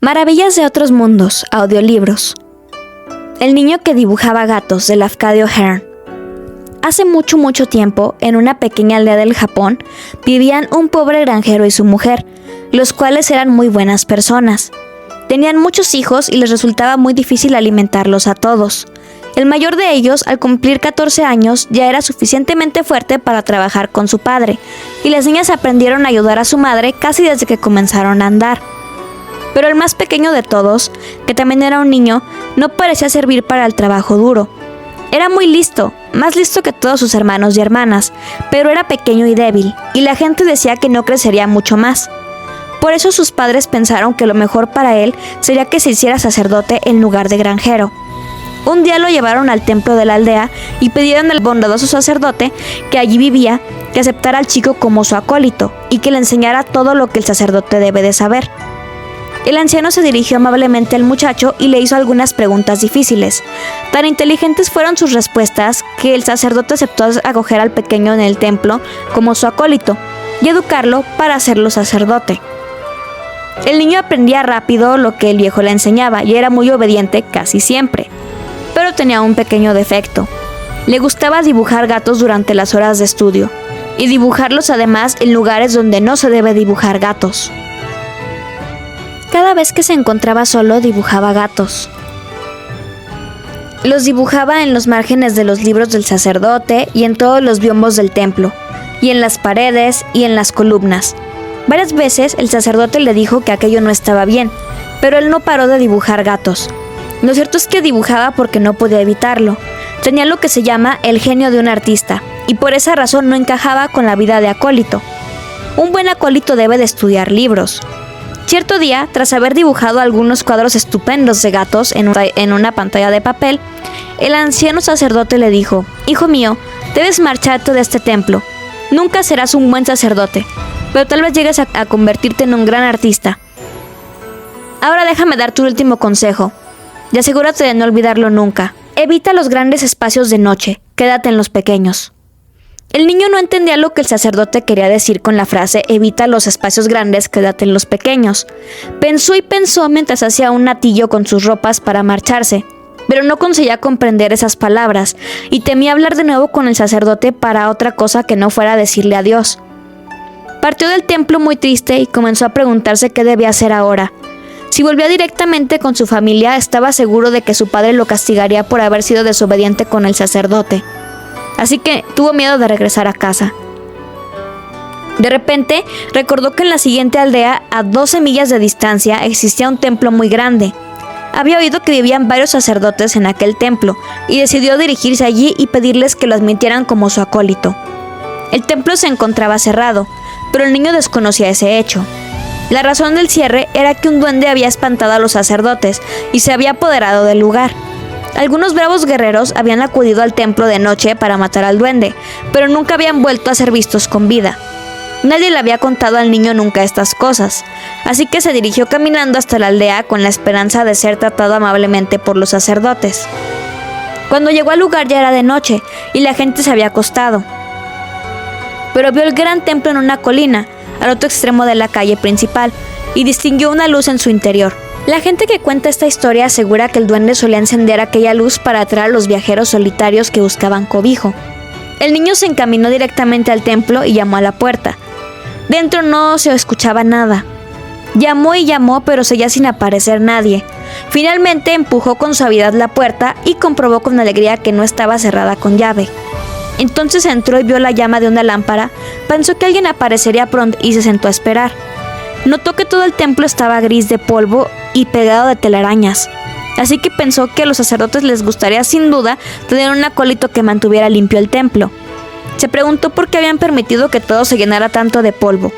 Maravillas de otros mundos, audiolibros. El niño que dibujaba gatos, de Lafcadio Hearn. Hace mucho tiempo, en una pequeña aldea del Japón, vivían un pobre granjero y su mujer, los cuales eran muy buenas personas. Tenían muchos hijos y les resultaba muy difícil alimentarlos a todos. El mayor de ellos, al cumplir 14 años, ya era suficientemente fuerte para trabajar con su padre, y las niñas aprendieron a ayudar a su madre casi desde que comenzaron a andar. Pero el más pequeño de todos, que también era un niño, no parecía servir para el trabajo duro. Era muy listo, más listo que todos sus hermanos y hermanas, pero era pequeño y débil, y la gente decía que no crecería mucho más. Por eso sus padres pensaron que lo mejor para él sería que se hiciera sacerdote en lugar de granjero. Un día lo llevaron al templo de la aldea y pidieron al bondadoso sacerdote que allí vivía que aceptara al chico como su acólito y que le enseñara todo lo que el sacerdote debe de saber. El anciano se dirigió amablemente al muchacho y le hizo algunas preguntas difíciles. Tan inteligentes fueron sus respuestas que el sacerdote aceptó acoger al pequeño en el templo como su acólito y educarlo para hacerlo sacerdote. El niño aprendía rápido lo que el viejo le enseñaba y era muy obediente casi siempre. Pero tenía un pequeño defecto. Le gustaba dibujar gatos durante las horas de estudio y dibujarlos además en lugares donde no se debe dibujar gatos. Cada vez que se encontraba solo, dibujaba gatos. Los dibujaba en los márgenes de los libros del sacerdote y en todos los biombos del templo, y en las paredes y en las columnas. Varias veces el sacerdote le dijo que aquello no estaba bien, pero él no paró de dibujar gatos. Lo cierto es que dibujaba porque no podía evitarlo. Tenía lo que se llama el genio de un artista, y por esa razón no encajaba con la vida de acólito. Un buen acólito debe de estudiar libros. Cierto día, tras haber dibujado algunos cuadros estupendos de gatos en una pantalla de papel, el anciano sacerdote le dijo: «Hijo mío, debes marcharte de este templo. Nunca serás un buen sacerdote, pero tal vez llegues a convertirte en un gran artista. Ahora déjame darte un último consejo, y asegúrate de no olvidarlo nunca. Evita los grandes espacios de noche, quédate en los pequeños». El niño no entendía lo que el sacerdote quería decir con la frase «evita los espacios grandes, quédate en los pequeños». Pensó y pensó mientras hacía un atillo con sus ropas para marcharse, pero no conseguía comprender esas palabras y temía hablar de nuevo con el sacerdote para otra cosa que no fuera decirle adiós. Partió del templo muy triste y comenzó a preguntarse qué debía hacer ahora. Si volvía directamente con su familia, estaba seguro de que su padre lo castigaría por haber sido desobediente con el sacerdote. Así que tuvo miedo de regresar a casa. De repente, recordó que en la siguiente aldea, a 12 millas de distancia, existía un templo muy grande. Había oído que vivían varios sacerdotes en aquel templo, y decidió dirigirse allí y pedirles que lo admitieran como su acólito. El templo se encontraba cerrado, pero el niño desconocía ese hecho. La razón del cierre era que un duende había espantado a los sacerdotes y se había apoderado del lugar. Algunos bravos guerreros habían acudido al templo de noche para matar al duende, pero nunca habían vuelto a ser vistos con vida. Nadie le había contado al niño nunca estas cosas, así que se dirigió caminando hasta la aldea con la esperanza de ser tratado amablemente por los sacerdotes. Cuando llegó al lugar ya era de noche y la gente se había acostado, pero vio el gran templo en una colina, al otro extremo de la calle principal, y distinguió una luz en su interior. La gente que cuenta esta historia asegura que el duende solía encender aquella luz para atraer a los viajeros solitarios que buscaban cobijo. El niño se encaminó directamente al templo y llamó a la puerta. Dentro no se escuchaba nada. Llamó y llamó, pero seguía sin aparecer nadie. Finalmente empujó con suavidad la puerta y comprobó con alegría que no estaba cerrada con llave. Entonces entró y vio la llama de una lámpara, pensó que alguien aparecería pronto y se sentó a esperar. Notó que todo el templo estaba gris de polvo y pegado de telarañas, así que pensó que a los sacerdotes les gustaría sin duda tener un acólito que mantuviera limpio el templo. Se preguntó por qué habían permitido que todo se llenara tanto de polvo.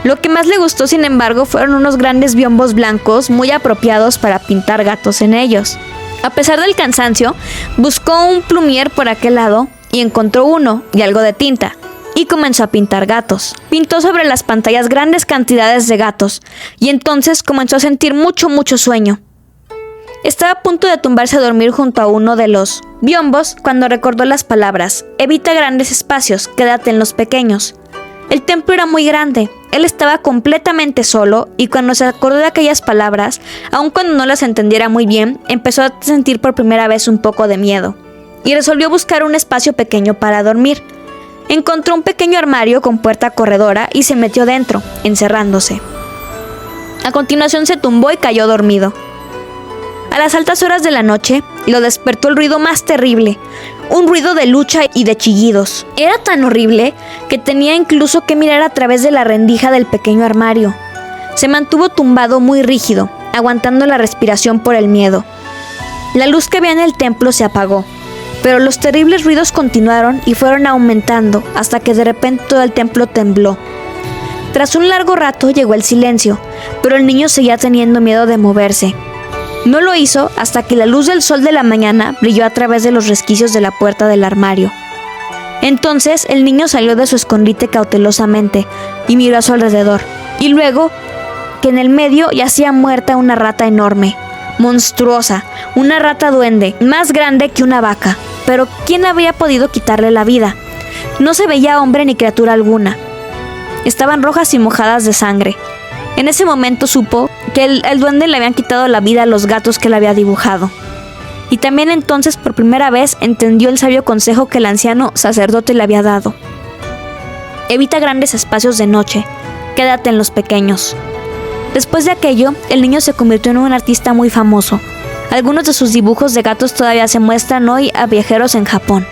Lo que más le gustó, sin embargo, fueron unos grandes biombos blancos muy apropiados para pintar gatos en ellos. A pesar del cansancio, buscó un plumier por aquel lado y encontró uno y algo de tinta. Y comenzó a pintar gatos. Pintó sobre las pantallas grandes cantidades de gatos, y entonces comenzó a sentir mucho sueño. Estaba a punto de tumbarse a dormir junto a uno de los biombos cuando recordó las palabras: «Evita grandes espacios, quédate en los pequeños». El templo era muy grande, él estaba completamente solo y cuando se acordó de aquellas palabras, aun cuando no las entendiera muy bien, empezó a sentir por primera vez un poco de miedo y resolvió buscar un espacio pequeño para dormir. Encontró un pequeño armario con puerta corredora y se metió dentro, encerrándose. A continuación se tumbó y cayó dormido. A las altas horas de la noche, lo despertó el ruido más terrible, un ruido de lucha y de chillidos. Era tan horrible que tenía incluso que mirar a través de la rendija del pequeño armario. Se mantuvo tumbado muy rígido, aguantando la respiración por el miedo. La luz que había en el templo se apagó, pero los terribles ruidos continuaron y fueron aumentando hasta que de repente todo el templo tembló. Tras un largo rato llegó el silencio, pero el niño seguía teniendo miedo de moverse. No lo hizo hasta que la luz del sol de la mañana brilló a través de los resquicios de la puerta del armario. Entonces el niño salió de su escondite cautelosamente y miró a su alrededor, y luego que en el medio yacía muerta una rata enorme, monstruosa, una rata duende, más grande que una vaca. Pero ¿quién había podido quitarle la vida? No se veía hombre ni criatura alguna. Estaban rojas y mojadas de sangre. En ese momento supo que el duende le habían quitado la vida a los gatos que le había dibujado. Y también entonces por primera vez entendió el sabio consejo que el anciano sacerdote le había dado. Evita grandes espacios de noche, quédate en los pequeños. Después de aquello, el niño se convirtió en un artista muy famoso. Algunos de sus dibujos de gatos todavía se muestran hoy a viajeros en Japón.